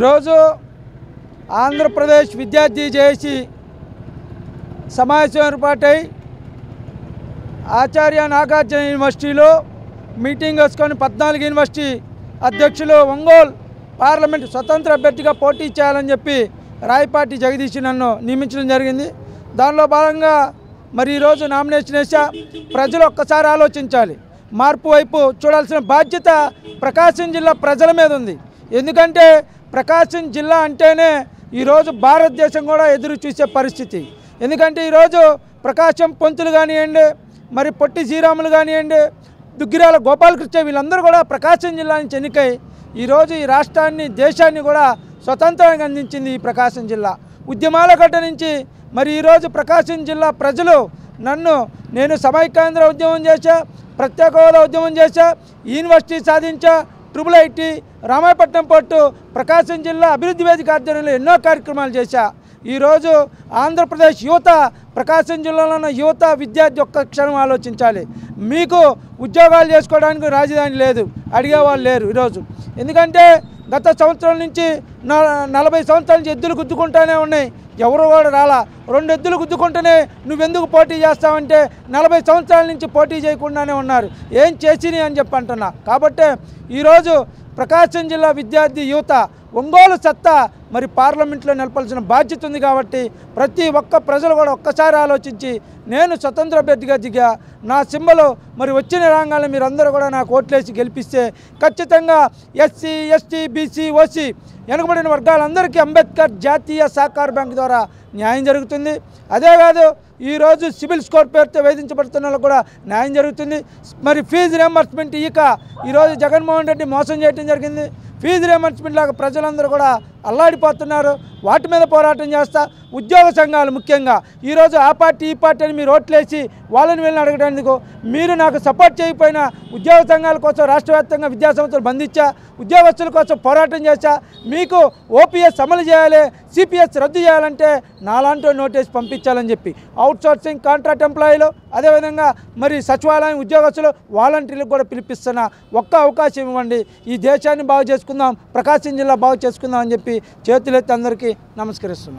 ఈరోజు ఆంధ్రప్రదేశ్ విద్యార్థి జేఏసీ సమావేశం ఏర్పాటై ఆచార్య నాగార్జున యూనివర్సిటీలో మీటింగ్ వేసుకొని 14 యూనివర్సిటీ అధ్యక్షులు ఒంగోలు పార్లమెంట్ స్వతంత్ర అభ్యర్థిగా పోటీ చేయాలని చెప్పి రాయపాటి జగదీష్ నన్ను నియమించడం జరిగింది. దానిలో భాగంగా మరి ఈరోజు నామినేషన్ వేసా. ప్రజలు ఒక్కసారి ఆలోచించాలి, మార్పు వైపు చూడాల్సిన బాధ్యత ప్రకాశం జిల్లా ప్రజల మీద ఉంది. ఎందుకంటే ప్రకాశం జిల్లా అంటేనే ఈరోజు భారతదేశం కూడా ఎదురు చూసే పరిస్థితి. ఎందుకంటే ఈరోజు ప్రకాశం పంతులు కానివ్వండి, మరి పొట్టి శ్రీరాములు కానివ్వండి, దుగ్గిరాల గోపాలకృష్ణ, వీళ్ళందరూ కూడా ప్రకాశం జిల్లా నుంచి ఎన్నికై ఈరోజు ఈ రాష్ట్రాన్ని దేశాన్ని కూడా స్వతంత్రంగా అందించింది ఈ ప్రకాశం జిల్లా. ఉద్యమాల గడ్డ నుంచి మరి ఈరోజు ప్రకాశం జిల్లా ప్రజలు నేను సమైక్యాంధ్ర ఉద్యమం చేశా, ప్రత్యేక హోదా ఉద్యమం చేశా, యూనివర్సిటీ సాధించా, IIIT, రామాయపట్నం పోర్టు, ప్రకాశం జిల్లా అభివృద్ధి వేదిక ఆధ్వర్యంలో ఎన్నో కార్యక్రమాలు చేశా. ఈరోజు ఆంధ్రప్రదేశ్ యువత, ప్రకాశం జిల్లాలో ఉన్న యువత విద్యార్థి ఒక్క క్షణం ఆలోచించాలి. మీకు ఉద్యోగాలు చేసుకోవడానికి రాజధాని లేదు, అడిగేవాళ్ళు లేరు ఈరోజు. ఎందుకంటే గత సంవత్సరం నుంచి 40 సంవత్సరాల నుంచి ఎద్దులు గుద్దుకుంటూనే ఉన్నాయి, ఎవరు కూడా రాలా. 2 ఎద్దులు గుద్దుకుంటూనే నువ్వెందుకు పోటీ చేస్తావంటే 40 సంవత్సరాల నుంచి పోటీ చేయకుండానే ఉన్నారు. ఏం చేసినాయి అని చెప్పి అంటున్నా. కాబట్టి ఈరోజు ప్రకాశం జిల్లా విద్యార్థి యువత ఒంగోలు సత్తా మరి పార్లమెంట్లో నిలపాల్సిన బాధ్యత ఉంది. కాబట్టి ప్రతి ఒక్క ప్రజలు కూడా ఒక్కసారి ఆలోచించి నేను స్వతంత్ర అభ్యర్థిగా దిగా, నా సింబలు మరి వచ్చిన రంగాల్లో మీరందరూ కూడా నాకు ఓట్లేసి గెలిపిస్తే ఖచ్చితంగా SC, ST, BC, OC వెనుకబడిన వర్గాలందరికీ అంబేద్కర్ జాతీయ సహకార బ్యాంకు ద్వారా న్యాయం జరుగుతుంది. అదే కాదు ఈరోజు సివిల్ స్కోర్ పేరుతో వేధించబడుతున్న వాళ్ళకు కూడా న్యాయం జరుగుతుంది. మరి ఫీజు రియంబర్స్మెంట్ ఈరోజు జగన్మోహన్ రెడ్డి మోసం చేయడం జరిగింది. ఫీజు రియంబర్స్మెంట్ లాగా ప్రజలందరూ కూడా అల్లాడిపోతున్నారు. వాటి మీద పోరాటం చేస్తా. ఉద్యోగ సంఘాలు ముఖ్యంగా ఈరోజు ఆ పార్టీ ఈ పార్టీ అని మీరు ఓట్లేసి వాళ్ళని వీళ్ళని అడగడానికి మీరు నాకు సపోర్ట్ చేయకపోయినా ఉద్యోగ సంఘాల కోసం రాష్ట్ర వ్యాప్తంగా విద్యా సంస్థలు బంధించా, ఉద్యోగస్తుల కోసం పోరాటం చేశా. మీకు OPS అమలు చేయాలి, CPS రద్దు చేయాలంటే నాలాంటి నోటీస్ పంపించాలని చెప్పి అవుట్సోర్సింగ్ కాంట్రాక్ట్ ఎంప్లాయీలు, అదేవిధంగా మరి సచివాలయం ఉద్యోగస్తులు, వాలంటీర్లకు కూడా పిలిపిస్తున్నా. ఒక్క అవకాశం ఇవ్వండి, ఈ దేశాన్ని బాగు చేసుకుందాం, ప్రకాశం జిల్లా బాగు చేసుకుందాం అని చెప్పి చేతులెత్తి అందరికీ నమస్కరిస్తున్నాం.